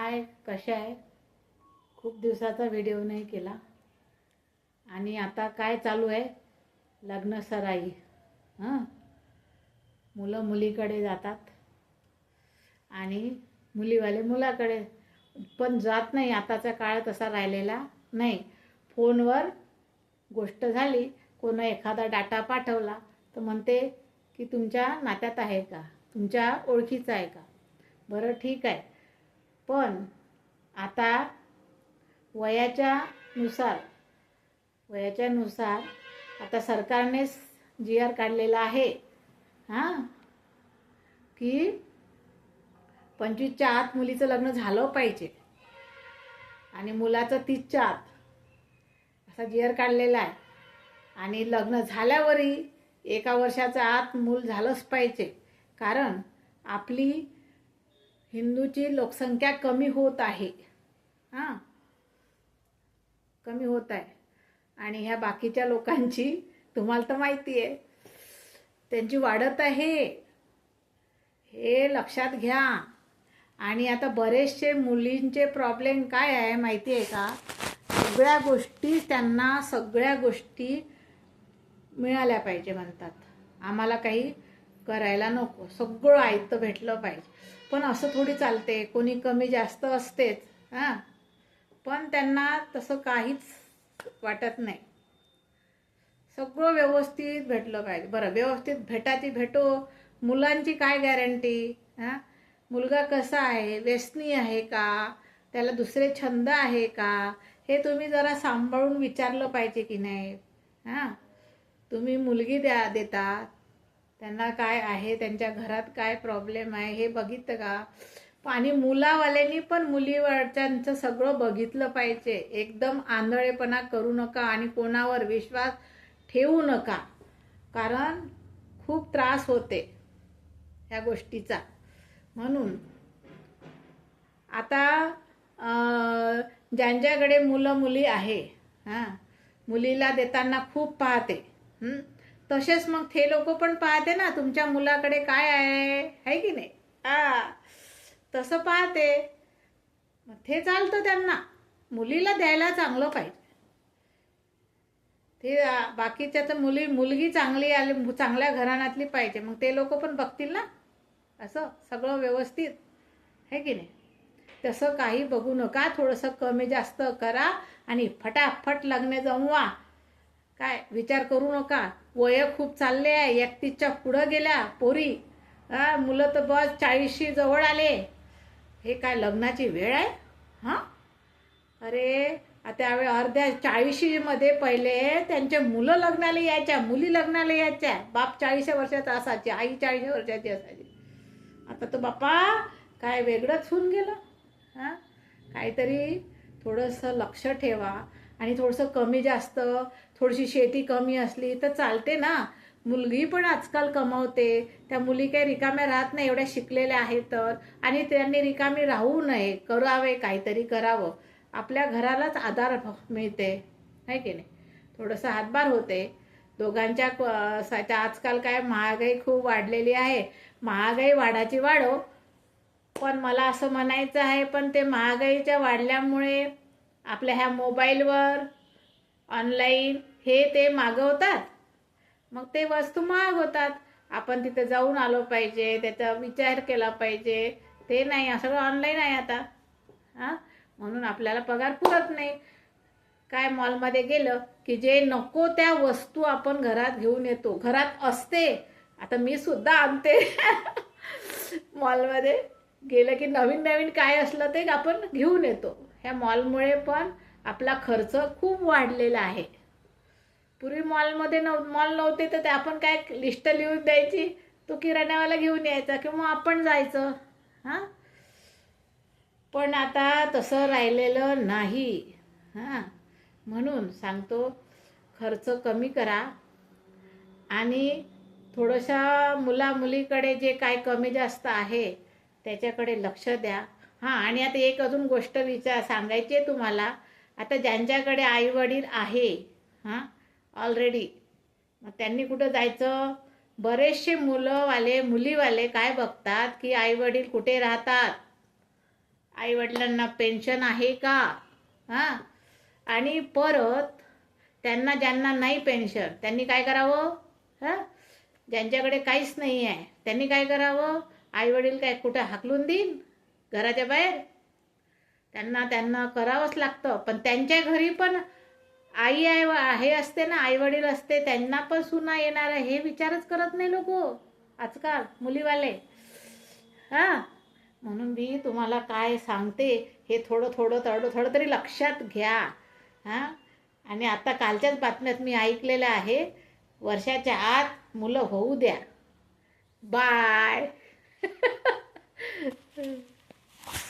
हाय, कशा आहे? खूप दिवसाचा व्हिडिओ नाही केला. आणि आता काय चालू आहे? लग्न सराई. हां, मुलं मुलीकडे जातात आणि मुलीवाले मुलाकडे, पण जात नाही. आताचा काळ तसा राहिलेला नाही. फोनवर गोष्ट झाली, कोण एखादा डाटा पाठवला तर म्हणते की तुमच्या नात्यात आहे का, तुमच्या ओळखीचा आहे का. बरं, ठीक आहे. पण आता वयाच्या नुसार आता सरकारनेच जी आर काढलेला आहे, हां, की 25च्या आत मुलीचं लग्न झालं पाहिजे आणि मुलाचं 30च्या आत, असा जी आर काढलेला आहे. आणि लग्न झाल्यावरही 1 वर्षाच्या आत मूल झालंच पाहिजे, कारण आपली हिंदूची लोकसंख्या कमी होत आहे. हां, कमी होत आहे. आणि ह्या बाकीच्या लोकांची तुम्हाला तर माहिती आहे, त्यांची वाढत आहे, हे लक्षात घ्या. आणि आता बरेचसे मुलींचे प्रॉब्लेम काय आहे माहिती आहे का? सगळ्या गोष्टी मिळाल्या पाहिजे म्हणतात. आम्हाला काही करायला नको, सगळं आयतं भेटलं पाहिजे. पण असं थोडी चालते, कोणी कमी जास्त असतेच. हां, पण त्यांना तसं काहीच वाटत नाही. सगळं व्यवस्थित भेटलं पाहिजे. बरं, व्यवस्थित भेटो. मुलांची काय गॅरंटी? हां, मुलगा कसा आहे, व्यसनी आहे का, त्याला दुसरे छंद आहे का, हे तुम्ही जरा सांभाळून विचारलं पाहिजे की नाही. हां, तुम्ही मुलगी देता, त्यांना काय आहे, त्यांच्या घरात काय प्रॉब्लेम आहे हे बघितलं का? आणि मुलावाल्यांनी पण मुलीवरच्यांचं सगळं बघितलं पाहिजे. एकदम आंधळेपणा करू नका आणि कोणावर विश्वास ठेवू नका, कारण खूप त्रास होते ह्या गोष्टीचा. म्हणून आता ज्यांच्याकडे मुलं मुली आहे, हां, मुलीला देताना खूप पाहते, तसेच मग ते लोक पण पाहते ना तुमच्या मुलाकडे काय आहे की नाही. तसं पाहते, मग ते चालतं त्यांना. मुलीला द्यायला चांगलं पाहिजे. ते बाकीच्या तर मुलगी चांगली आली, चांगल्या घराण्यातली पाहिजे, मग ते लोक पण बघतील ना. असं सगळं व्यवस्थित आहे की नाही. तसं काही बघू नका. थोडंसं कमी जास्त करा आणि फटाफट लग्न जमवा. काय विचार करू नका. वय खूप चालले आहे, 31च्या पुढं गेल्या पोरी. मुलं तर बस 40शी जवळ आले. हे काय लग्नाची वेळ आहे? हां, अरे त्यावेळी अर्ध्या 40मध्ये पहिले त्यांचे मुलं लग्नाला यायच्या, मुली लग्नाला यायच्या. बाप 40 वर्षाचा असायचे, आई 40 वर्षाची असायची. आता तर बापा काय वेगळंच होऊन गेलं. हां, काहीतरी थोडंसं लक्ष ठेवा. आणि थोडंसं कमी जास्त, थोडीशी शेती कमी असली तर चालते ना. मुलगी पण आजकाल कमावते. त्या मुली काही रिकाम्या राहत नाही, एवढ्या शिकलेल्या आहेत तर. आणि त्यांनी रिकामी राहू नये, करावे, काहीतरी करावं. आपल्या घरालाच आधार मिळते, आहे की नाही. थोडंसं हातभार होते दोघांच्या. आजकाल काय महागाई खूप वाढलेली आहे. महागाई वाढाची वाढो, पण मला असं म्हणायचं आहे, पण ते महागाईच्या वाढल्यामुळे आपल्या ह्या मोबाईलवर ऑनलाईन हे ते मागवतात, मग ते वस्तू महाग होतात. आपण तिथे जाऊन आलो पाहिजे, त्याचा विचार केला पाहिजे. ते नाही, सगळं ऑनलाईन आहे आता. हां, म्हणून आपल्याला पगार पुरत नाही. काय मॉलमध्ये गेलं की जे नको त्या वस्तू आपण घरात घेऊन येतो. घरात असते, आता मी सुद्धा आणते. मॉलमध्ये गेलं की नवीन नवीन काय असलं ते आपण घेऊन येतो. ह्या मॉलमुळे पण आपला खर्च खूप वाढलेला आहे. पूर्वी मॉल नव्हते तर ते आपण काय लिस्ट लिहून द्यायची, तो किराण्यावाला घेऊन यायचा किंवा आपण जायचं. हां, पण आता तसं राहिलेलं नाही. हां, म्हणून सांगतो, खर्च कमी करा आणि थोडंसं मुलीकडे जे काय कमी जास्त आहे त्याच्याकडे लक्ष द्या. हां, आणि आता एक अजून गोष्ट सांगायची आहे तुम्हाला. आता ज्यांच्याकडे आईवडील आहे, हां, ऑलरेडी, मग त्यांनी कुठं जायचं? बरेचसे मुलीवाले काय बघतात की आईवडील कुठे राहतात आईवडिलांना पेन्शन आहे का? हां. आणि परत त्यांना ज्यांना नाही पेन्शन त्यांनी काय करावं? हां. ज्यांच्याकडे काहीच नाही आहे त्यांनी काय करावं? आईवडील काय कुठे हाकलून देईन घराच्या बाहेर? त्यांना त्यांना करावंच लागतं. पण त्यांच्या घरी पण आई आहे हे असते ना, आईवडील असते, त्यांना पण सुना येणार आहे हे विचारच करत नाही लोक आजकाल मुलीवाले. हां. म्हणून मी तुम्हाला काय सांगते हे थोडं थोडं थोडं थोडं तरी लक्षात घ्या. हां. आणि आता कालच्याच बातम्यात मी ऐकलेलं आहे, वर्षाच्या आत मुलं होऊ द्या. बाय.